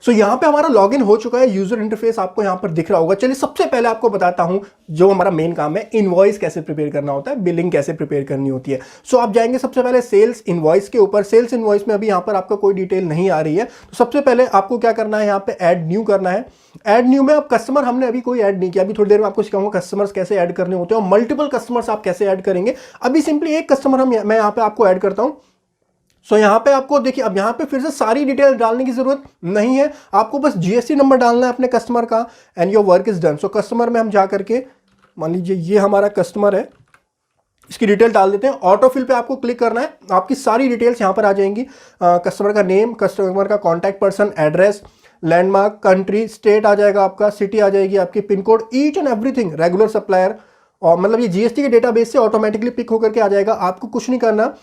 सो यहाँ पे हमारा लॉगिन हो चुका है, यूजर इंटरफेस आपको यहाँ पर दिख रहा होगा। चलिए सबसे पहले आपको बताता हूँ जो हमारा मेन काम है, इनवॉइस कैसे प्रिपेयर करना होता है, बिलिंग कैसे प्रिपेयर करनी होती है। सो आप जाएंगे सबसे पहले सेल्स इनवॉइस के ऊपर। सेल्स इनवॉइस में अभी यहाँ पर आपका कोई डिटेल नहीं आ रही है, तो सबसे पहले आपको क्या करना है, यहाँ पे ऐड न्यू करना है। ऐड न्यू में अब कस्टमर हमने अभी कोई ऐड नहीं किया, अभी थोड़ी देर में आपको सिखाऊंगा कस्टमर्स कैसे ऐड करने होते हैं और मल्टीपल कस्टमर्स आप कैसे ऐड करेंगे। अभी सिंपली एक कस्टमर मैं यहाँ पे आपको ऐड करता हूं। सो यहाँ पे आपको देखिए, अब यहाँ पे फिर से सारी डिटेल डालने की जरूरत नहीं है, आपको बस जीएसटी नंबर डालना है अपने कस्टमर का and your work is done. So customer में हम जा करके, मान लीजिए ये हमारा कस्टमर है, इसकी डिटेल डाल देते हैं। ऑटो फिल पे आपको क्लिक करना है, आपकी सारी डिटेल्स यहाँ पर आ जाएंगी। कस्टमर का नेम, कस्टमर का contact person, address, landmark, country, state आ जाएगा आपका, सिटी आ जाएगी आपकी, pin code, each and everything, regular supplier, और मतलब ये जीएसटी के डेटाबेस से ऑटोमेटिकली पिक होकर के आ जाएगा। आपको कुछ नहीं करना,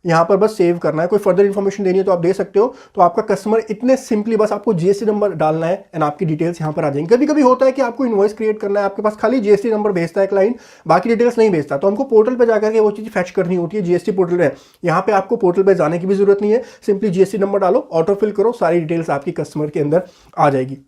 यहाँ पर बस सेव करना है। कोई फर्दर इन्फॉर्मेशन देनी है तो आप दे सकते हो। तो आपका कस्टमर इतने सिंपली बस आपको जीएसटी नंबर डालना है एंड आपकी डिटेल्स यहाँ पर आ जाएंगी। कभी कभी होता है कि आपको इनवॉइस क्रिएट करना है, आपके पास खाली जीएसटी नंबर भेजता है क्लाइंट, बाकी डिटेल्स नहीं भेजता, तो हमको पोर्टल पर जाकर के वो चीज़ फैच करनी होती है। जीएसटी पोर्टल है, यहाँ पे आपको पोर्टल पर जाने की भी जरूरत नहीं है, सिंपली जीएसटी नंबर डालो, ऑटो फिल करो, सारी डिटेल्स आपकी कस्टमर के अंदर आ जाएगी।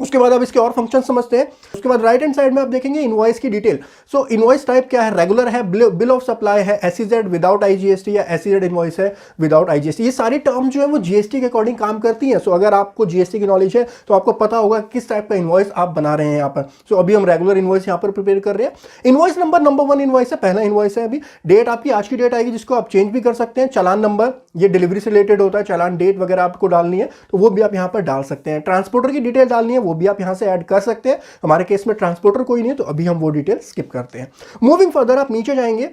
उसके बाद आप इसके और फंक्शन समझते हैं। उसके बाद राइट हैंड साइड में आप देखेंगे इनवॉइस की डिटेल। सो इनवॉइस टाइप क्या है, रेगुलर है, बिल ऑफ सप्लाई है, एसईजेड विदाउट आईजीएसटी या एसईजेड इनवॉइस है विदाउट आईजीएसटी। ये सारी टर्म जो है वो जीएसटी के अकॉर्डिंग काम करती हैं। सो अगर आपको जीएसटी की नॉलेज है तो आपको पता होगा किस टाइप का इनवॉइस आप बना रहे हैं यहाँ पर। सो अभी हम रेगुलर इनवॉइस यहाँ पर प्रिपेयर कर रहे हैं। इनवॉइस नंबर 1 इनवॉइस है, पहला इनवॉइस है। अभी डेट आपकी आज की डेट आएगी जिसको आप चेंज भी कर सकते हैं। चालान नंबर, ये डिलीवरी से रिलेटेड होता है, चालान डेट वगैरह आपको डालनी है तो वो भी आप यहाँ पर डाल सकते हैं। ट्रांसपोर्टर की डिटेल डालनी है, वो भी आप यहाँ से ऐड कर सकते हैं। हमारे केस में ट्रांसपोर्टर कोई नहीं है तो अभी हम वो डिटेल स्किप करते हैं। मूविंग फर्दर आप नीचे जाएंगे,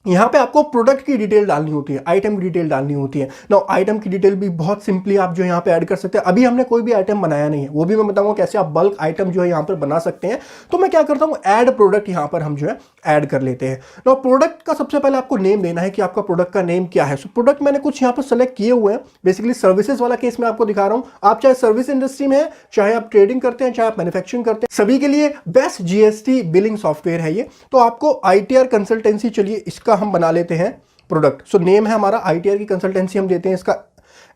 यहाँ पे आपको प्रोडक्ट की डिटेल डालनी होती है, आइटम की डिटेल डालनी होती है। नाउ आइटम की डिटेल भी बहुत सिंपली आप जो यहाँ पे ऐड कर सकते हैं। अभी हमने कोई भी आइटम बनाया नहीं है, वो भी मैं बताऊंगा कैसे आप बल्क आइटम जो है यहाँ पर बना सकते हैं। तो मैं क्या करता हूँ, ऐड प्रोडक्ट यहाँ पर हम जो है ऐड कर लेते हैं। नाउ प्रोडक्ट का सबसे पहले आपको नेम देना है कि आपका प्रोडक्ट का नेम क्या है। सो प्रोडक्ट मैंने कुछ यहाँ पर सेलेक्ट किए हुए हैं, बेसिकली सर्विसेज वाला केस मैं आपको दिखा रहा हूँ। आप चाहे सर्विस इंडस्ट्री में है, चाहे आप ट्रेडिंग करते हैं, चाहे आप मैन्युफैक्चरिंग करते हैं, सभी के लिए बेस्ट जीएसटी बिलिंग सॉफ्टवेयर है ये। तो आपको आईटीआर कंसल्टेंसी, चलिए इसका हम बना लेते हैं प्रोडक्ट। सो नेम है हमारा, आईटीआर की कंसल्टेंसी हम देते हैं। इसका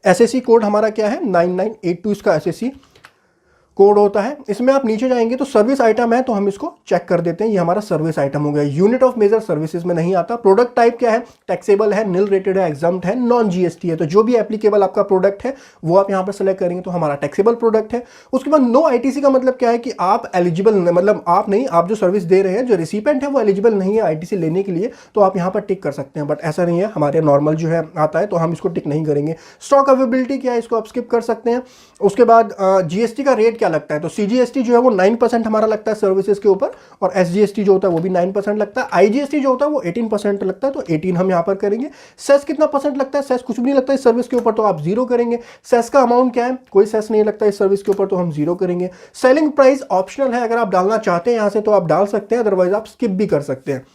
एसएससी कोड हमारा क्या है, 9982 इसका एसएससी कोड होता है। इसमें आप नीचे जाएंगे तो सर्विस आइटम है तो हम इसको चेक कर देते हैं, ये हमारा सर्विस आइटम हो गया। यूनिट ऑफ मेजर सर्विसेज में नहीं आता। प्रोडक्ट टाइप क्या है, टैक्सेबल है, निल रेटेड है, एग्जाम्प्ट है, नॉन जीएसटी है। तो जो भी एप्लीकेबल आपका प्रोडक्ट है वो आप यहाँ पर सेलेक्ट करेंगे तो हमारा टैक्सेबल प्रोडक्ट है। उसके बाद नो आईटीसी का मतलब क्या है कि आप एलिजिबल, मतलब आप नहीं, आप जो सर्विस दे रहे हैं, जो रिसिपेंट है वो एलिजिबल नहीं है आईटीसी लेने के लिए, तो आप यहाँ पर टिक कर सकते हैं। बट ऐसा नहीं है, हमारे नॉर्मल जो है आता है तो हम इसको टिक नहीं करेंगे। स्टॉक अवेलेबिलिटी क्या है, इसको आप स्किप कर सकते हैं। उसके बाद जीएसटी का रेट क्या लगता है, तो सीजीएसटी जो है वो 9% हमारा लगता है सर्विसेज के ऊपर, और एसजीएसटी जो होता है वो भी 9% लगता है। आईजीएसटी जो होता है वो 18% लगता है, तो 18 हम यहाँ पर करेंगे। सेस कितना परसेंट लगता है, सेस कुछ भी नहीं लगता इस सर्विस के ऊपर, तो आप 0 करेंगे। सेस का अमाउंट क्या है, कोई सेस नहीं लगता इस सर्विस के ऊपर, तो हम 0 करेंगे। सेलिंग प्राइस ऑप्शनल है, अगर आप डालना चाहते हैं यहाँ से तो आप डाल सकते हैं, अदरवाइज आप स्किप भी कर सकते हैं।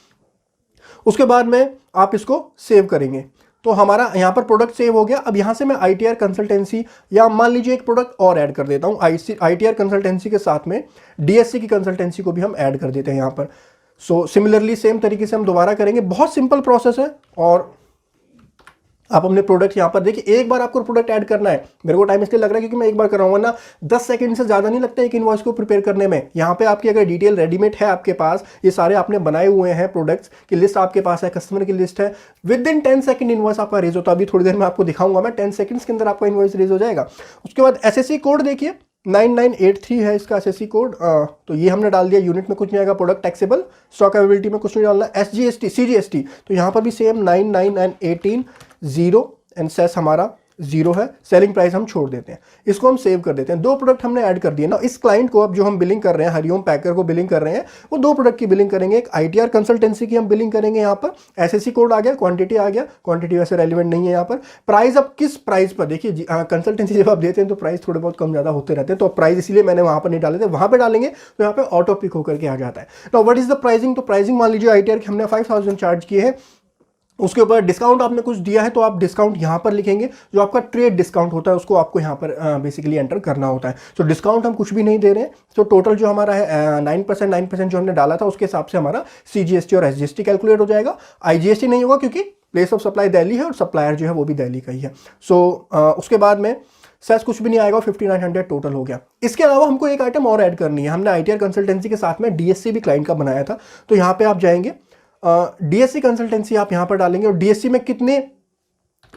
उसके बाद में आप इसको सेव करेंगे तो हमारा यहाँ पर प्रोडक्ट सेव हो गया। अब यहाँ से मैं आईटीआर कंसल्टेंसी, या मान लीजिए एक प्रोडक्ट और ऐड कर देता हूँ, आईटीआर कंसल्टेंसी के साथ में डीएससी की कंसल्टेंसी को भी हम ऐड कर देते हैं यहाँ पर। सो सिमिलरली सेम तरीके से हम दोबारा करेंगे, बहुत सिंपल प्रोसेस है। और आप अपने प्रोडक्ट यहाँ पर देखिए, एक बार आपको प्रोडक्ट ऐड करना है, मेरे को टाइम इसलिए लग रहा है क्योंकि मैं एक बार कर रहा हूँ, वरना 10 सेकंड से ज़्यादा नहीं लगता एक इनवॉइस को प्रिपेयर करने में। यहाँ पे आपकी अगर डिटेल रेडीमेड है आपके पास, ये सारे आपने बनाए हुए हैं, प्रोडक्ट्स की लिस्ट आपके पास है, कस्टमर की लिस्ट है, विद इन 10 सेकंड इनवॉइस आपका रेज होता है। अभी थोड़ी देर में आपको दिखाऊंगा मैं, 10 सेकंड्स के अंदर आपका इनवॉइस रेज हो जाएगा। उसके बाद एसएससी कोड देखिए 9983 है इसका एसएससी कोड, तो ये हमने डाल दिया। यूनिट में कुछ नहीं आएगा, प्रोडक्ट टैक्सेबल, स्टॉक अवेलेबिलिटी में कुछ नहीं डालना। एसजीएसटी, सीजीएसटी तो यहाँ पर भी सेम 99 एंड 18 0 एंड सेस हमारा 0 है। सेलिंग प्राइस हम छोड़ देते हैं, इसको हम सेव कर देते हैं। 2 प्रोडक्ट हमने ऐड कर दिए ना। इस क्लाइंट को अब जो हम बिलिंग कर रहे हैं, हरिओम पैकर को बिलिंग कर रहे हैं, वो 2 प्रोडक्ट की बिलिंग करेंगे। एक आईटीआर कंसल्टेंसी की हम बिलिंग करेंगे, यहाँ पर एसएससी कोड आ गया, क्वांटिटी आ गया, क्वांटिटी वैसे रेलिवेंट नहीं है यहाँ पर। प्राइस अब किस प्राइस पर, देखिए कंसल्टेंसी जब आप देते हैं तो प्राइस थोड़े बहुत कम ज़्यादा होते रहते हैं, तो प्राइस इसलिए मैंने वहाँ पर नहीं डाले थे, वहाँ पर डालेंगे तो यहाँ पर ऑटो पिक होकर के आ जाता है। तो व्हाट इज द प्राइसिंग, तो प्राइसिंग मान लीजिए आईटीआर की हमने 5000 चार्ज किए हैं, उसके ऊपर डिस्काउंट आपने कुछ दिया है तो आप डिस्काउंट यहाँ पर लिखेंगे। जो आपका ट्रेड डिस्काउंट होता है उसको आपको यहाँ पर बेसिकली एंटर करना होता है। तो डिस्काउंट हम कुछ भी नहीं दे रहे हैं। तो टोटल जो हमारा है 9% जो हमने डाला था उसके हिसाब से हमारा सीजीएसटी और एसजीएसटी कैलकुलेट हो जाएगा। आईजीएसटी नहीं होगा क्योंकि प्लेस ऑफ सप्लाई दिल्ली है और सप्लायर जो है वो भी दिल्ली का ही है। सो उसके बाद में सेस कुछ भी नहीं आएगा, 5900 टोटल हो गया। इसके अलावा हमको एक आइटम और ऐड करनी है। हमने आईटीआर कंसल्टेंसी के साथ में डीएससी भी क्लाइंट का बनाया था, तो यहाँ पे आप जाएंगे, डीएससी कंसल्टेंसी आप यहाँ पर डालेंगे, और डीएससी में कितने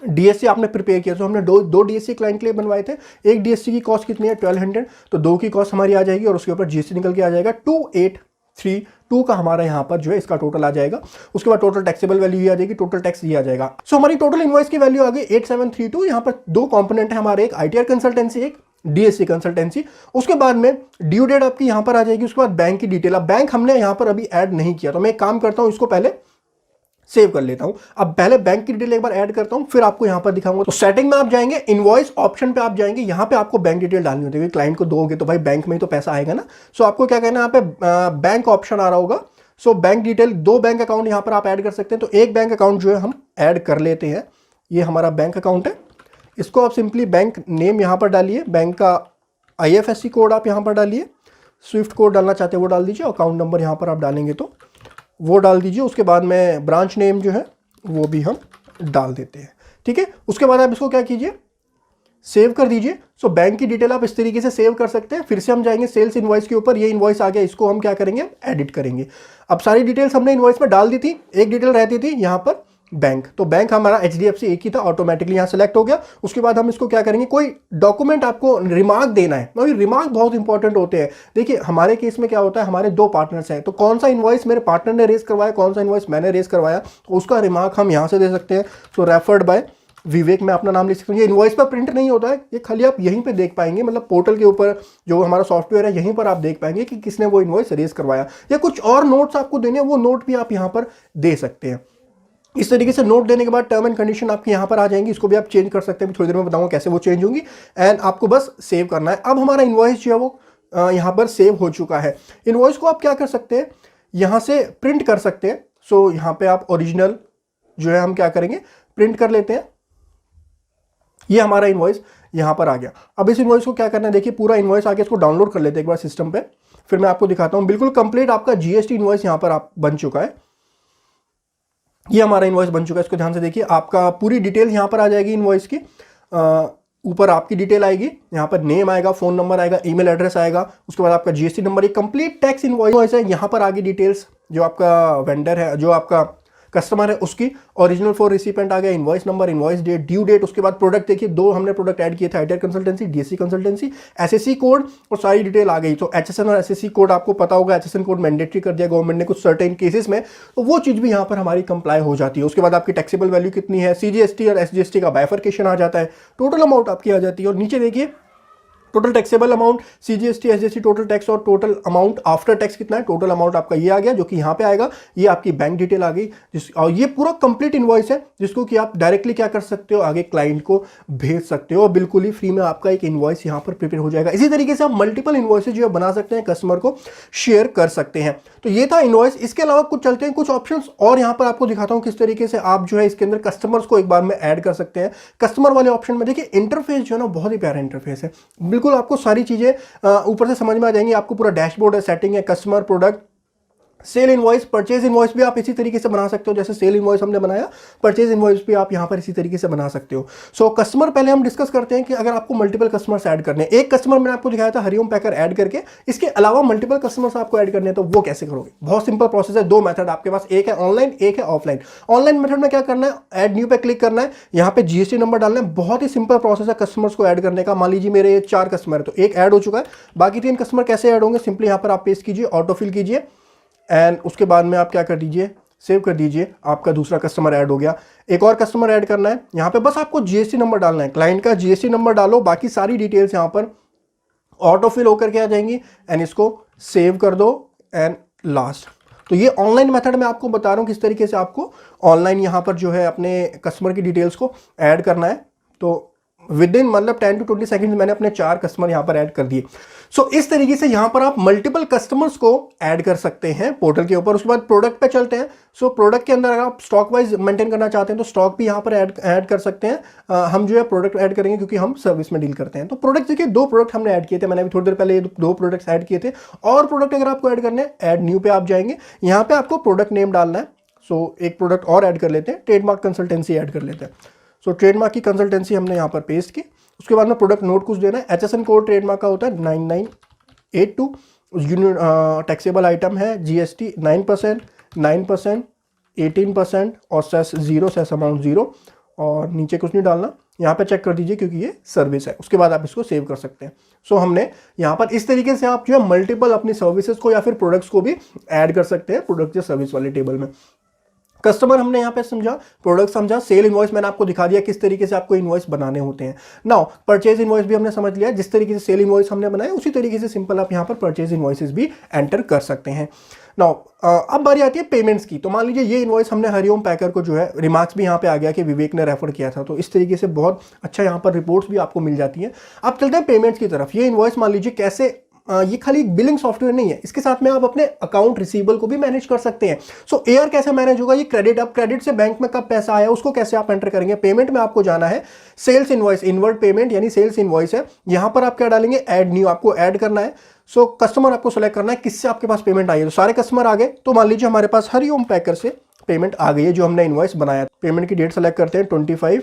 डीएससी आपने प्रिपेयर किया, तो हमने दो डीएससी क्लाइंट के लिए बनवाए थे। एक डीएससी की कॉस्ट कितनी है 1200, तो 2 की कॉस्ट हमारी आ जाएगी, और उसके ऊपर जीएसटी निकल के आ जाएगा 2832 का हमारा यहाँ पर जो है इसका टोटल आ जाएगा। उसके बाद टोटल टैक्सेबल वैल्यू ही आ जाएगी, टोटल टैक्स ये आ जाएगा। सो हमारी टोटल इनवॉइस की वैल्यू आ गई 8732। यहाँ पर 2 कंपोनेंट है हमारे, एक आईटीआर कंसल्टेंसी, एक डीएससी कंसल्टेंसी। उसके बाद में ड्यू डेट आपकी यहाँ पर आ जाएगी। उसके बाद बैंक की डिटेल, अब बैंक हमने यहाँ पर अभी ऐड नहीं किया, तो मैं एक काम करता हूँ, इसको पहले सेव कर लेता हूं। अब पहले बैंक की डिटेल एक बार ऐड करता हूं, फिर आपको यहां पर दिखाऊंगा। तो सेटिंग में आप जाएंगे, इनवॉइस ऑप्शन पे आप जाएंगे, यहां पे आपको बैंक डिटेल डालनी होती है, क्लाइंट को दोगे तो भाई बैंक में ही तो पैसा आएगा ना। सो आपको क्या कहना है, यहाँ पे बैंक ऑप्शन आ रहा होगा। So bank detail, 2 bank account यहां पर आप ऐड कर सकते हैं। तो एक बैंक अकाउंट जो है हम ऐड कर लेते हैं, ये हमारा बैंक अकाउंट है। इसको आप सिंपली बैंक नेम यहां पर डालिए, बैंक का IFSC कोड आप यहां पर डालिए, स्विफ्ट कोड डालना चाहते हैं वो डाल दीजिए, अकाउंट नंबर यहां पर आप डालेंगे तो वो डाल दीजिए। उसके बाद में ब्रांच नेम जो है वो भी हम डाल देते हैं, ठीक है। उसके बाद आप इसको क्या कीजिए, सेव कर दीजिए। सो बैंक की डिटेल आप इस तरीके से सेव कर सकते हैं। फिर से हम जाएंगे सेल्स इनवॉइस के ऊपर, ये इनवॉइस आ गया, इसको हम क्या करेंगे, एडिट करेंगे। अब सारी डिटेल्स हमने इनवॉइस में डाल दी थी, एक डिटेल रहती थी यहाँ पर बैंक, तो बैंक हमारा HDFC एक ही था, ऑटोमेटिकली यहाँ सेलेक्ट हो गया। उसके बाद हम इसको क्या करेंगे, कोई डॉक्यूमेंट आपको रिमार्क देना है, और रिमार्क बहुत इंपॉर्टेंट होते हैं। देखिए हमारे केस में क्या होता है, हमारे 2 पार्टनर्स हैं, तो कौन सा इनवॉइस मेरे पार्टनर ने रेस करवाया, कौन सा इनवॉइस मैंने रेस करवाया, तो उसका रिमार्क हम यहाँ से दे सकते हैं। तो रेफर्ड बाय विवेक में अपना नाम लिख सकते हैं। ये इनवॉइस पर प्रिंट नहीं होता है, ये खाली आप यहीं पे देख पाएंगे, मतलब पोर्टल के ऊपर जो हमारा सॉफ्टवेयर है यहीं पर आप देख पाएंगे कि किसने वो इनवॉइस रेस करवाया, या कुछ और नोट्स आपको देने हैं, वो नोट भी आप यहाँ पर दे सकते हैं। इस तरीके से नोट देने के बाद टर्म एंड कंडीशन आपके यहाँ पर आ जाएंगी, इसको भी आप चेंज कर सकते हैं, थोड़ी देर में बताऊंगा कैसे वो चेंज होंगी। एंड आपको बस सेव करना है। अब हमारा इनवॉइस जो है वो यहाँ पर सेव हो चुका है। इनवॉइस को आप क्या कर सकते हैं, यहाँ से प्रिंट कर सकते हैं। सो यहाँ पे आप ओरिजिनल जो है हम क्या करेंगे, प्रिंट कर लेते हैं। ये हमारा इनवॉइस यहाँ पर आ गया। अब इस इनवॉइस को क्या करना है, देखिए पूरा इनवॉइस आ गया, इसको डाउनलोड कर लेते हैं एक बार सिस्टम पे, फिर मैं आपको दिखाता हूँ। बिल्कुल कंप्लीट आपका जीएसटी इनवॉइस यहाँ पर आप बन चुका है। ये हमारा इनवॉइस बन चुका है, इसको ध्यान से देखिए। आपका पूरी डिटेल यहाँ पर आ जाएगी इनवॉइस की, ऊपर आपकी डिटेल आएगी, यहाँ पर नेम आएगा, फोन नंबर आएगा, ईमेल एड्रेस आएगा, उसके बाद आपका जीएसटी नंबर, ये कंप्लीट टैक्स इनवॉइस है। यहाँ पर आगे डिटेल्स, जो आपका वेंडर है, जो आपका कस्टमर है, उसकी ओरिजिनल फॉर रिसिपेंट आ गया, invoice number, invoice date, due date. उसके बाद प्रोडक्ट देखिए, 2 हमने प्रोडक्ट ऐड किए थे, ITR consultancy, DSC consultancy, SSC code, और सारी डिटेल आ गई। तो एचएसएन और एसएससी कोड आपको पता होगा, एचएसएन कोड मैंडेटरी कर दिया गवर्नमेंट ने कुछ सर्टेन केसेस में, तो वो चीज़ भी यहाँ पर हमारी कंप्लाई हो जाती है। उसके बाद आपकी टैक्सेबल वैल्यू कितनी है, सीजीएसटी और एसजीएसटी का बाइफर्केशन आ जाता है, टोटल अमाउंट आपकी आ जाती है। और नीचे देखिए total taxable amount, CGST, SGST total tax, और टोटल अमाउंट आफ्टर टैक्स कितना है, टोटल अमाउंट आपका ये आ गया, जो कि यहाँ पे आएगा। ये आपकी बैंक डिटेल आ गई, और ये पूरा कंप्लीट इनवॉइस है, जिसको कि आप डायरेक्टली क्या कर सकते हो, आगे क्लाइंट को भेज सकते हो, और बिल्कुल ही फ्री में आपका एक इनवॉइस यहाँ पर प्रिपेयर हो जाएगा। इसी तरीके से आप मल्टीपल इनवॉइसेज जो बना सकते हैं, कस्टमर को शेयर कर सकते हैं। तो ये था इनवॉइस। इसके अलावा कुछ चलते हैं कुछ ऑप्शन, और यहाँ पर आपको दिखाता हूँ किस तरीके से आप जो है इसके अंदर कस्टमर्स को एक बार में ऐड कर सकते हैं। कस्टमर वाले ऑप्शन में देखिए इंटरफेस जो है ना, बहुत ही प्यारा इंटरफेस है, बिल्कुल आपको सारी चीजें ऊपर से समझ में आ जाएंगी। आपको पूरा डैशबोर्ड है, सेटिंग है, customer, product, sale invoice, purchase invoice भी आप इसी तरीके से बना सकते हो, जैसे सेल इनवॉइस हमने बनाया, परचेज इनवॉइस भी आप यहां पर इसी तरीके से बना सकते हो। सो कस्टमर पहले हम डिस्कस करते हैं कि अगर आपको मल्टीपल कस्टमर्स ऐड करने हैं, एक कस्टमर मैंने आपको दिखाया था हरिओम पैकर ऐड करके, इसके अलावा मल्टीपल कस्टमर्स आपको ऐड करने हैं, तो वो कैसे करोगे? बहुत सिंपल प्रोसेस है, 2 मेथड आपके पास, एक है ऑनलाइन, एक है ऑफलाइन। ऑनलाइन मेथड में क्या करना है, ऐड न्यू पे क्लिक करना है, यहाँ पे जीएसटी नंबर डालना है। बहुत ही सिंपल प्रोसेस है कस्टमर्स को ऐड करने का। मान लीजिए मेरे 4 कस्टमर है, तो एक ऐड हो चुका है, बाकी 3 कस्टमर कैसे ऐड होंगे, सिंपली यहाँ पर आप पेस्ट कीजिए, ऑटोफिल कीजिए, एंड उसके बाद में आप क्या कर दीजिए, सेव कर दीजिए, आपका दूसरा कस्टमर ऐड हो गया। एक और कस्टमर ऐड करना है, यहाँ पे बस आपको जीएसटी नंबर डालना है, क्लाइंट का जीएसटी नंबर डालो, बाकी सारी डिटेल्स यहाँ पर ऑटोफिल होकर के आ जाएंगी, एंड इसको सेव कर दो, एंड लास्ट। तो ये ऑनलाइन मेथड में आपको बता रहा हूँ किस तरीके से आपको ऑनलाइन यहाँ पर जो है अपने कस्टमर की डिटेल्स को ऐड करना है। तो विद इन मतलब 10 to 20 सेकंड मैंने अपने 4 कस्टमर यहां पर ऐड कर दिए। सो इस तरीके से यहां पर आप मल्टीपल कस्टमर्स को ऐड कर सकते हैं पोर्टल के ऊपर। उसके बाद प्रोडक्ट पे चलते हैं। सो प्रोडक्ट के अंदर अगर आप स्टॉक वाइज मेंटेन करना चाहते हैं तो स्टॉक भी यहां पर ऐड कर सकते हैं। हम जो है प्रोडक्ट ऐड करेंगे क्योंकि हम सर्विस में डील करते हैं। तो प्रोडक्ट देखिए 2 प्रोडक्ट हमने ऐड किए थे, मैंने अभी थोड़ी देर पहले 2 प्रोडक्ट्स ऐड किए थे। और प्रोडक्ट अगर आपको ऐड करने हैं, ऐड न्यू पे आप जाएंगे, यहाँ पे आपको प्रोडक्ट नेम डालना है। सो एक प्रोडक्ट और ऐड कर लेते हैं, ट्रेडमार्क कंसल्टेंसी ऐड कर लेते हैं। सो ट्रेडमार्क की कंसल्टेंसी हमने यहाँ पर पेस्ट की। उसके बाद में प्रोडक्ट नोट कुछ देना है, HSN कोड ट्रेडमार्क का होता है 9982, यूनिट टैक्सेबल आइटम है GST 9%, 9%, 18% और सेस 0, सेस अमाउंट 0, और नीचे कुछ नहीं डालना, यहाँ पे चेक कर दीजिए क्योंकि ये सर्विस है। उसके बाद आप इसको सेव कर सकते हैं। सो हमने यहाँ पर इस तरीके से आप जो है मल्टीपल अपनी सर्विसेज को या फिर प्रोडक्ट्स को भी ऐड कर सकते हैं प्रोडक्ट या सर्विस वाले टेबल में। कस्टमर हमने यहाँ पे समझा, प्रोडक्ट समझा, सेल इनवॉइस मैंने आपको दिखा दिया किस तरीके से आपको इनवॉइस बनाने होते हैं। नाउ परचेज इनवॉइस भी हमने समझ लिया, जिस तरीके से सेल इनवॉइस हमने बनाया उसी तरीके से सिंपल आप यहाँ पर परचेज इनवॉइसेस भी एंटर कर सकते हैं। नाउ अब बारी आती है पेमेंट्स की। तो मान लीजिए ये इनवॉइस हमने हरिओम पैकर को जो है, रिमार्क्स भी यहाँ पे आ गया कि विवेक ने रेफर किया था, तो इस तरीके से बहुत अच्छा यहाँ पर रिपोर्ट्स भी आपको मिल जाती है। अब चलते हैं पेमेंट्स की तरफ। ये इनवॉइस मान लीजिए कैसे, ये खाली एक बिलिंग सॉफ्टवेयर नहीं है, इसके साथ में आप अपने अकाउंट रिसीवेबल को भी मैनेज कर सकते हैं। सो AR कैसे मैनेज होगा, ये क्रेडिट, अब क्रेडिट से बैंक में कब पैसा आया उसको कैसे आप एंटर करेंगे। पेमेंट में आपको जाना है, सेल्स इनवॉइस, इनवर्ड पेमेंट यानी सेल्स इनवॉइस है, यहां पर आप क्या डालेंगे, ऐड न्यू, आपको ऐड करना है। सो कस्टमर आपको सेलेक्ट करना है किससे आपके पास पेमेंट आई है। तो सारे कस्टमर आ गए, तो मान लीजिए हमारे पास हरिओम पैकर से पेमेंट आ गई है जो हमने इनवॉइस बनाया। पेमेंट की डेट सेलेक्ट करते हैं 25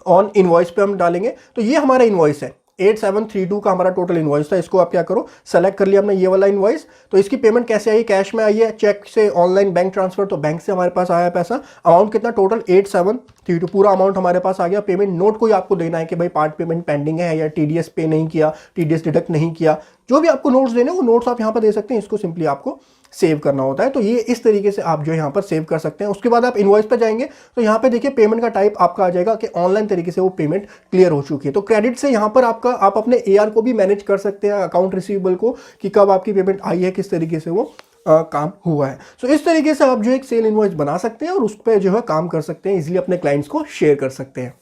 ऑन, इनवॉइस पे हम डालेंगे, तो ये हमारा इनवॉइस है 8732 का हमारा टोटल इनवॉइस था। इसको आप क्या करो, सेलेक्ट कर लिया हमने ये वाला इनवॉइस। तो इसकी पेमेंट कैसे आई, कैश में आई है, चेक से, ऑनलाइन, बैंक ट्रांसफर, तो बैंक से हमारे पास आया पैसा। अमाउंट कितना, टोटल 8732, पूरा अमाउंट हमारे पास आ गया। पेमेंट नोट को ही आपको देना है कि भाई पार्ट पेमेंट पेंडिंग है या TDS पे नहीं किया, TDS डिडक्ट नहीं किया, जो भी आपको नोट्स देने वो नोट्स आप यहाँ पर दे सकते हैं। इसको सिंपली आपको सेव करना होता है। तो ये इस तरीके से आप जो है यहाँ पर सेव कर सकते हैं। उसके बाद आप इनवॉइस पर जाएंगे तो यहाँ पे देखिए पेमेंट का टाइप आपका आ जाएगा कि ऑनलाइन तरीके से वो पेमेंट क्लियर हो चुकी है। तो क्रेडिट से यहाँ पर आपका, आप अपने AR को भी मैनेज कर सकते हैं, अकाउंट रिसीवेबल को, कि कब आपकी पेमेंट आई है, किस तरीके से वो काम हुआ है। सो इस तरीके से आप जो एक सेल इनवॉइस बना सकते हैं और उस पर जो है काम कर सकते हैं, इजिली अपने क्लाइंट्स को शेयर कर सकते हैं।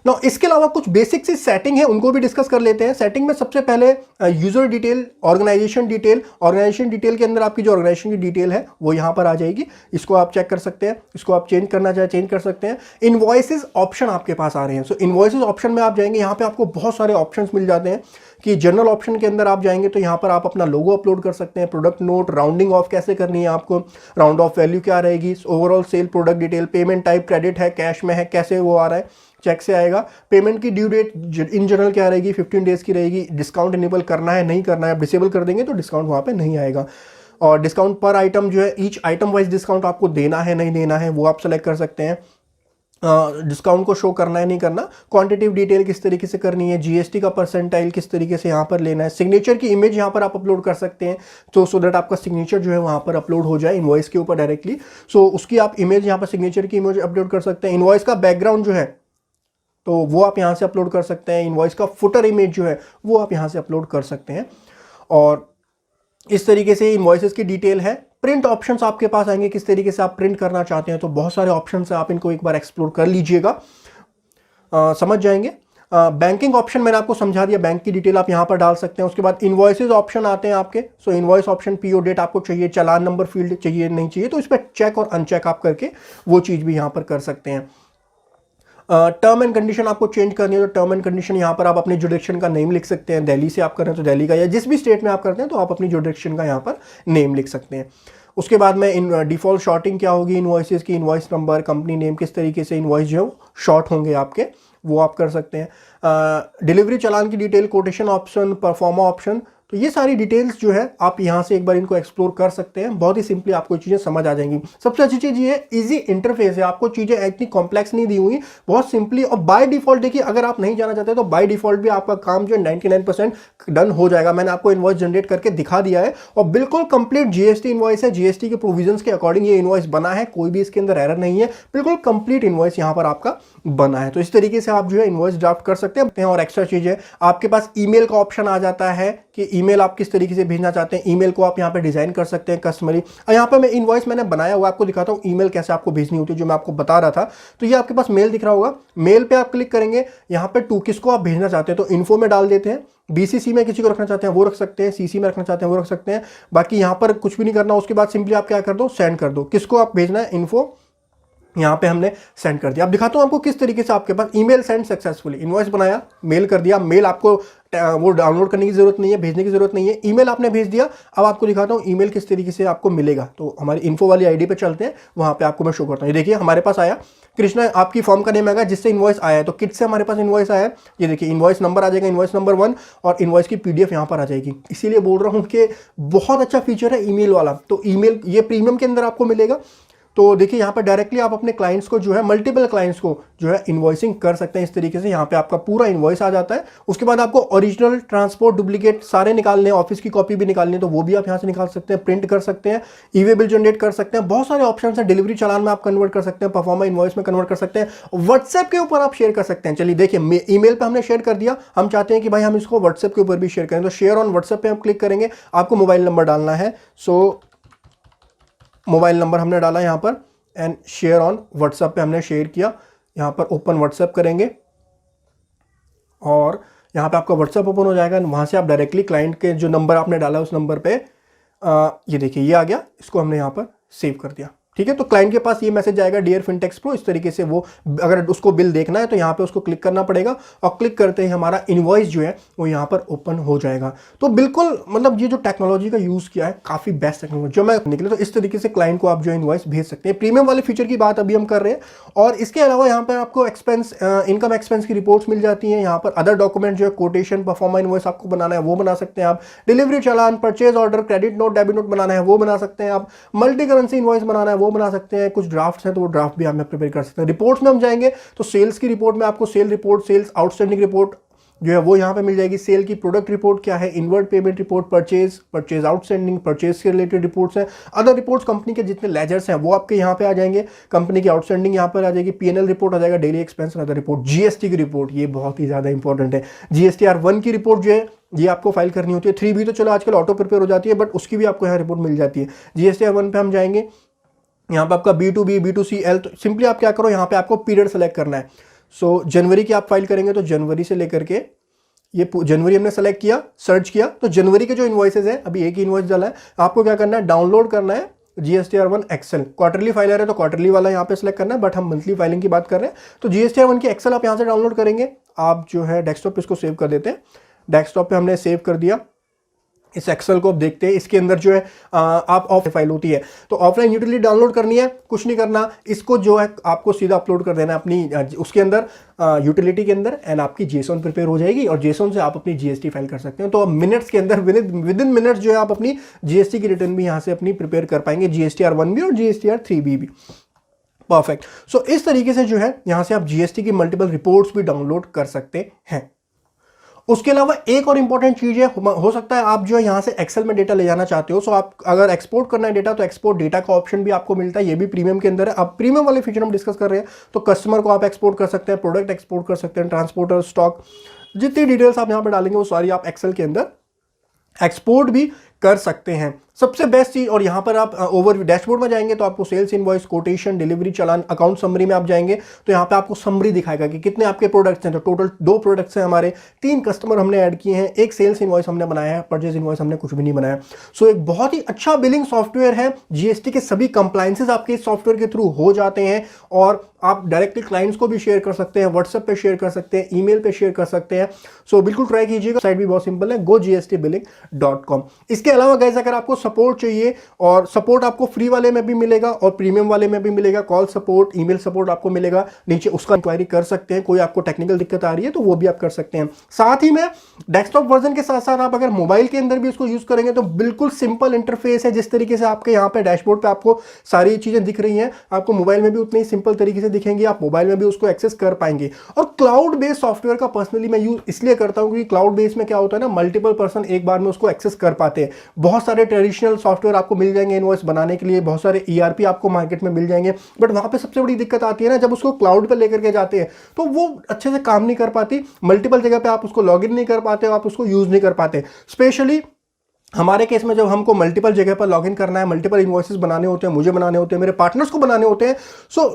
ना इसके अलावा कुछ बेसिक सी सेटिंग है, उनको भी डिस्कस कर लेते हैं। सेटिंग में सबसे पहले user detail, organization detail. Organization detail के अंदर आपकी जो ऑर्गेनाइजेशन की डिटेल है वो यहाँ पर आ जाएगी, इसको आप चेक कर सकते हैं। इसको आप चेंज करना चाहे चेंज कर सकते हैं। इनवॉइसेस ऑप्शन आपके पास आ रहे हैं। सो इनवॉइसेस ऑप्शन में आप जाएंगे, यहाँ पे आपको बहुत सारे ऑप्शन मिल जाते हैं कि जनरल ऑप्शन के अंदर आप जाएंगे तो यहाँ पर आप अपना लोगो अपलोड कर सकते हैं, प्रोडक्ट नोट, राउंडिंग ऑफ कैसे करनी है आपको, राउंड ऑफ वैल्यू क्या रहेगी, overall sale, product detail, payment type, credit है, कैश में है, कैसे वो आ रहा है, चेक से आएगा, पेमेंट की ड्यू डेट इन जनरल क्या रहेगी, 15 डेज की रहेगी, डिस्काउंट इनेबल करना है नहीं करना है, आप डिसेबल कर देंगे तो डिस्काउंट वहाँ पे नहीं आएगा, और डिस्काउंट पर आइटम जो है, ईच आइटम वाइज डिस्काउंट आपको देना है नहीं देना है वो आप सेलेक्ट कर सकते हैं। डिस्काउंट को शो करना है नहीं करना, क्वांटिटिव डिटेल किस तरीके से करनी है, GST का परसेंटाइल किस तरीके से यहाँ पर लेना है, सिग्नेचर की इमेज यहाँ पर आप अपलोड कर सकते हैं तो सो दैट आपका सिग्नेचर जो है वहाँ पर अपलोड हो जाए इनवॉइस के ऊपर डायरेक्टली। सो उसकी आप इमेज यहाँ पर सिग्नेचर की इमेज अपलोड कर सकते हैं। इनवॉइस का बैकग्राउंड जो है तो वो आप यहाँ से अपलोड कर सकते हैं। इनवॉइस का फुटर इमेज जो है वो आप यहाँ से अपलोड कर सकते हैं। और इस तरीके से इनवॉइसेस की डिटेल है। प्रिंट ऑप्शंस आपके पास आएंगे, किस तरीके से आप प्रिंट करना चाहते हैं, तो बहुत सारे ऑप्शंस हैं, आप इनको एक बार एक्सप्लोर कर लीजिएगा, समझ जाएंगे। बैंकिंग ऑप्शन मैंने आपको समझा दिया, बैंक की डिटेल आप यहाँ पर डाल सकते हैं। उसके बाद इनवॉइसेस ऑप्शन आते हैं आपके। सो इनवॉइस ऑप्शन, PO डेट आपको चाहिए, चालान नंबर फील्ड चाहिए नहीं चाहिए, तो इस पर चेक और अनचेक आप करके वो चीज़ भी यहाँ पर कर सकते हैं। टर्म एंड कंडीशन आपको चेंज करनी है तो टर्म एंड कंडीशन यहाँ पर आप अपने जुडिक्शन का नेम लिख सकते हैं। दिल्ली से आप कर रहे हैं तो दिल्ली का, या जिस भी स्टेट में आप करते हैं तो आप अपनी जुडिक्शन का यहाँ पर नेम लिख सकते हैं। उसके बाद में इन डिफ़ॉल्ट शॉर्टिंग क्या होगी इनवॉइसेस की, इनवॉइस नंबर, कंपनी नेम, किस तरीके से इनवॉइस जो है शॉर्ट होंगे आपके, वो आप कर सकते हैं। डिलीवरी चालान की detail, quotation option, pro forma option, तो ये सारी डिटेल्स जो है आप यहाँ से एक बार इनको एक्सप्लोर कर सकते हैं। बहुत ही सिंपली आपको चीज़ें समझ आ जाएंगी। सबसे अच्छी चीज़ ये इजी इंटरफेस है, आपको चीज़ें इतनी कॉम्प्लेक्स नहीं दी हुई, बहुत सिंपली। और बाय डिफॉल्ट देखिए, अगर आप नहीं जाना चाहते तो बाय डिफॉल्ट भी आपका काम जो है 99% डन हो जाएगा। मैंने आपको इनवॉइस जनरेट करके दिखा दिया है और बिल्कुल कंप्लीट GST इनवॉइस है। GST के प्रोविजंस के अकॉर्डिंग ये इनवॉइस बना है, कोई भी इसके अंदर एरर नहीं है, बिल्कुल कंप्लीट इनवॉइस यहाँ पर आपका बना है। तो इस तरीके से आप जो है इनवॉइस ड्राफ्ट कर सकते हैं। और एक्स्ट्रा चीज़ है, आपके पास ईमेल का ऑप्शन आ जाता है कि ईमेल आप किस तरीके से भेजना चाहते हैं। ईमेल को आप यहाँ पे डिजाइन कर सकते हैं कस्टमरी। और यहाँ पे मैं इनवॉइस मैंने बनाया हुआ आपको दिखाता हूँ ईमेल कैसे आपको भेजनी होती है, जो मैं आपको बता रहा था। तो ये आपके पास मेल दिख रहा होगा, मेल पे आप क्लिक करेंगे, यहाँ पे टू किसको आप भेजना चाहते हैं तो इन्फो में डाल देते हैं। BCC में किसी को रखना चाहते हैं वो रख सकते हैं, CC में रखना चाहते हैं वो रख सकते हैं। बाकी यहाँ पर कुछ भी नहीं करना। उसके बाद सिंपली आप क्या कर दो, सेंड कर दो। किसको आप भेजना है, इन्फो यहाँ पे हमने सेंड कर दिया। अब दिखाता हूँ आपको किस तरीके से आपके पास ईमेल सेंड सक्सेसफुली, इनवॉइस बनाया, मेल कर दिया, मेल आपको वो डाउनलोड करने की जरूरत नहीं है, भेजने की जरूरत नहीं है, ईमेल आपने भेज दिया। अब आपको दिखाता हूँ ईमेल किस तरीके से आपको मिलेगा। तो हमारी इन्फो वाली आईडी पे चलते हैं, वहाँ पे आपको मैं शो करता हूँ। ये देखिए हमारे पास आया कृष्णा, आपकी फॉर्म का नेम आएगा जिससे इनवॉइस आया है, तो किट से हमारे पास इनवॉइस आया है। ये देखिए इनवॉइस नंबर आ जाएगा, इनवॉइस नंबर 1, और इनवॉइस की पीडीएफ यहाँ पर आ जाएगी। इसीलिए बोल रहा हूँ कि बहुत अच्छा फीचर है ईमेल वाला। तो ईमेल ये प्रीमियम के अंदर आपको मिलेगा। तो देखिए यहाँ पर डायरेक्टली आप अपने क्लाइंट्स को जो है, मल्टीपल क्लाइंट्स को जो है इन्वॉइसिंग कर सकते हैं इस तरीके से। यहाँ पे आपका पूरा इन्वॉइस आ जाता है। उसके बाद आपको ओरिजिनल, ट्रांसपोर्ट, डुप्लीकेट सारे निकालने हैं, ऑफिस की कॉपी भी निकालनी है तो वो भी आप यहाँ से निकाल सकते हैं, प्रिंट कर सकते हैं, ई-वे बिल जनरेट कर सकते हैं, बहुत सारे ऑप्शन हैं। डिलीवरी चालान में आप कन्वर्ट कर सकते हैं, परफॉर्मा इन्वॉइस में कन्वर्ट कर सकते हैं, व्हाट्सएप के ऊपर आप शेयर कर सकते हैं। चलिए देखिए ईमेल पे हमने शेयर कर दिया, हम चाहते हैं कि भाई हम इसको व्हाट्सएप के ऊपर भी शेयर करें, तो शेयर ऑन व्हाट्सएप पे हम क्लिक करेंगे। आपको मोबाइल नंबर डालना है, सो मोबाइल नंबर हमने डाला यहाँ पर, एंड शेयर ऑन व्हाट्सएप पे हमने शेयर किया। यहाँ पर ओपन व्हाट्सएप करेंगे और यहाँ पे आपका व्हाट्सएप ओपन हो जाएगा। वहाँ से आप डायरेक्टली क्लाइंट के जो नंबर आपने डाला उस नंबर पे ये देखिए ये आ गया, इसको हमने यहाँ पर सेव कर दिया। ठीक है, तो क्लाइंट के पास ये मैसेज आएगा, डियर फिनटेक्स प्रो। इस तरीके से वो अगर उसको बिल देखना है तो यहाँ पे उसको क्लिक करना पड़ेगा, और क्लिक करते ही हमारा इनवॉइस जो है वो यहाँ पर ओपन हो जाएगा। तो बिल्कुल मतलब ये जो टेक्नोलॉजी का यूज़ किया है काफ़ी बेस्ट टेक्नोलॉजी जो मैं निकले। तो इस तरीके से क्लाइंट को आप जो इनवॉइस भेज सकते हैं। प्रीमियम वाले फीचर की बात अभी हम कर रहे हैं, और इसके अलावा यहाँ पर आपको एक्सपेंस, इनकम एक्सपेंस की रिपोर्ट्स मिल जाती हैं। यहाँ पर अदर डॉक्यूमेंट जो है, कोटेशन, परफॉर्मा इनवॉइस आपको बनाना है वो बना सकते हैं आप, delivery challan, purchase order, credit note, debit note बनाना है वो बना सकते हैं आप, मल्टी करेंसी इनवॉइस बनाना है वो बना सकते हैं, कुछ ड्राफ्ट्स हैं तो वो ड्राफ्ट भी आप प्रिपेयर कर सकते हैं। रिपोर्ट्स में हम जाएंगे तो सेल्स की रिपोर्ट में आपको sale report, sales outstanding report जो है वो यहाँ पे मिल जाएगी। सेल की प्रोडक्ट रिपोर्ट क्या है, inward payment report, purchase outstanding, purchase से रिलेटेड रिपोर्ट्स हैं, अदर रिपोर्ट्स कंपनी के जितने लेजर्स हैं वो आपके यहाँ पे आ जाएंगे, कंपनी की आउटस्टैंडिंग यहाँ पर आ जाएगी, पीएनएल रिपोर्ट आ जाएगा, daily expense other report, GST की रिपोर्ट, ये बहुत ही ज़्यादा इंपॉर्टेंट है। GSTR1 की रिपोर्ट जो है ये आपको फाइल करनी होती है। 3B तो चलो आजकल ऑटो प्रिपेयर हो जाती है, बट उसकी भी आपको यहाँ रिपोर्ट मिल जाती है। GSTR1 पे हम जाएंगे, यहाँ पे आपका B2B, B2C, L, तो सिंपली आप क्या करो, यहाँ पे आपको पीरियड सेलेक्ट करना है। सो जनवरी की आप फाइल करेंगे तो जनवरी से लेकर के ये जनवरी हमने सेलेक्ट किया, सर्च किया, तो जनवरी के जो इन्वॉइसेज है, अभी एक ही इन्वॉइस डाला है, आपको क्या करना है, डाउनलोड करना है GSTR1 एक्सेल। क्वार्टरली फाइलर है तो क्वार्टरली वाला यहाँ पे सेलेक्ट करना है, बट हम मंथली फाइलिंग की बात कर रहे हैं। तो GSTR1 की एक्सेल आप यहाँ से डाउनलोड करेंगे। आप जो है डेस्कटॉप पे इसको सेव कर देते हैं। डेस्कटॉप पे हमने सेव कर दिया। इस एक्सेल को आप देखते हैं, इसके अंदर जो है आप ऑफ फाइल होती है, तो ऑफलाइन यूटिलिटी डाउनलोड करनी है, कुछ नहीं करना, इसको जो है आपको सीधा अपलोड कर देना है अपनी उसके अंदर, यूटिलिटी के अंदर, एंड आपकी जेसॉन प्रिपेयर हो जाएगी, और जेसॉन से आप अपनी जीएसटी फाइल कर सकते हैं। तो मिनट्स के अंदर, विद इन मिनट्स जो है आप अपनी जीएसटी की रिटर्न भी यहाँ से अपनी प्रिपेयर कर पाएंगे, GSTR1 भी और GSTR3B भी। परफेक्ट। सो इस तरीके से जो है यहाँ से आप जीएसटी की मल्टीपल रिपोर्ट्स भी डाउनलोड कर सकते हैं। उसके अलावा एक और इंपॉर्टेंट चीज है, हो सकता है आप जो है यहाँ से एक्सेल में डेटा ले जाना चाहते हो, सो आप अगर एक्सपोर्ट करना है डेटा तो एक्सपोर्ट डेटा का ऑप्शन भी आपको मिलता है, ये भी प्रीमियम के अंदर है। अब प्रीमियम वाले फीचर हम डिस्कस कर रहे हैं, तो कस्टमर को आप एक्सपोर्ट कर सकते हैं, प्रोडक्ट एक्सपोर्ट कर सकते हैं, ट्रांसपोर्टर, स्टॉक, जितनी डिटेल्स आप यहाँ पर डालेंगे वो सारी आप एक्सेल के अंदर एक्सपोर्ट भी कर सकते हैं। सबसे बेस्ट चीज, और यहां पर आप ओवरव्यू डैशबोर्ड में जाएंगे तो आपको सेल्स इनवॉइस, कोटेशन, डिलीवरी चालान, अकाउंट समरी में आप जाएंगे तो यहां पे आपको समरी दिखाएगा कि कितने आपके प्रोडक्ट्स हैं। तो टोटल 2 प्रोडक्ट्स हैं हमारे, 3 कस्टमर हमने ऐड किए हैं, एक सेल्स इनवॉइस हमने बनाया है, परचेज इनवॉइस हमने कुछ भी नहीं बनाया। सो एक बहुत ही अच्छा बिलिंग सॉफ्टवेयर है। जीएसटी के सभी कंप्लायंसेस आपके इस सॉफ्टवेयर के थ्रू हो जाते हैं, और आप डायरेक्टली क्लाइंट्स को भी शेयर कर सकते हैं, व्हाट्सएप पे शेयर कर सकते हैं, ईमेल पे शेयर कर सकते हैं। सो बिल्कुल ट्राई कीजिएगा। साइट भी बहुत सिंपल है, gostbilling.com। इसके अलावा गाइस अगर आपको सपोर्ट चाहिए, और सपोर्ट आपको फ्री वाले में भी मिलेगा और प्रीमियम वाले में भी मिलेगा, कॉल सपोर्ट, ईमेल सपोर्ट आपको मिलेगा, नीचे उसका इंक्वायरी कर सकते हैं। कोई आपको टेक्निकल दिक्कत आ रही है तो वो भी आप कर सकते हैं। साथ ही में डेस्कटॉप वर्जन के साथ साथ आप अगर मोबाइल के अंदर भी उसको यूज करेंगे तो बिल्कुल सिंपल इंटरफेस है। जिस तरीके से आपके यहाँ पे डैशबोर्ड पे आपको सारी चीजें दिख रही हैं, आपको मोबाइल में भी उतनी ही सिंपल तरीके से दिखेंगी, आप मोबाइल में भी उसको एक्सेस कर पाएंगे। और क्लाउड बेस्ड सॉफ्टवेयर का पर्सनली मैं यूज इसलिए करता हूं क्योंकि क्लाउड बेस्ड में क्या होता है ना, मल्टीपल पर्सन एक बार में उसको एक्सेस कर पाते हैं। बहुत सारे ट्रेडिशनल सॉफ्टवेयर आपको मिल जाएंगे इनवॉइस बनाने के लिए, बहुत सारे ERP आपको मार्केट में मिल जाएंगे, बट वहां पे सबसे बड़ी दिक्कत आती है ना, जब उसको क्लाउड पे लेकर के जाते हैं तो वो अच्छे से काम नहीं कर पाती, मल्टीपल जगह पे आप उसको लॉगिन नहीं कर पाते, आप उसको यूज नहीं कर पाते। स्पेशली हमारे केस में जब हमको मल्टीपल जगह पर लॉगिन करना है, मल्टीपल इन्वॉइसेस बनाने होते हैं, मुझे बनाने होते हैं, मेरे पार्टनर्स को बनाने होते हैं, सो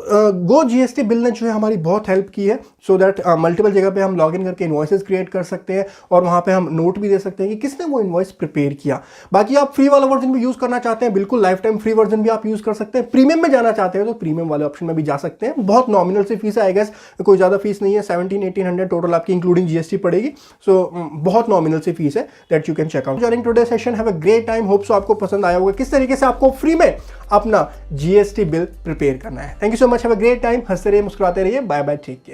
गो जीएसटी बिल ने जो है हमारी बहुत हेल्प की है, सो दैट मल्टीपल जगह पे हम लॉगिन करके इन्वॉइसेस क्रिएट कर सकते हैं और वहाँ पे हम नोट भी दे सकते हैं कि किसने वो इन्वॉइस प्रिपेयर किया। बाकी आप फ्री वाला वर्जन भी यूज़ करना चाहते हैं, बिल्कुल लाइफ टाइम फ्री वर्जन भी आप यूज़ कर सकते हैं। प्रीमियम में जाना चाहते हैं तो प्रीमियम वाले ऑप्शन में भी जा सकते हैं। बहुत नॉमिनल सी फीस है, आई गेस कोई ज़्यादा फीस नहीं है, 1700-1800 टोटल आपकी इंक्लूडिंग जीएसटी पड़ेगी। सो बहुत नॉमिनल सी फीस है, that you can check out. During today session have a great time, hope so आपको पसंद आया होगा किस तरीके से आपको फ्री में अपना जीएसटी बिल प्रिपेयर करना है। Thank you so much, have a great time. हंसते रहिए, मुस्कुराते रहिए, बाय बाय, टेक केयर।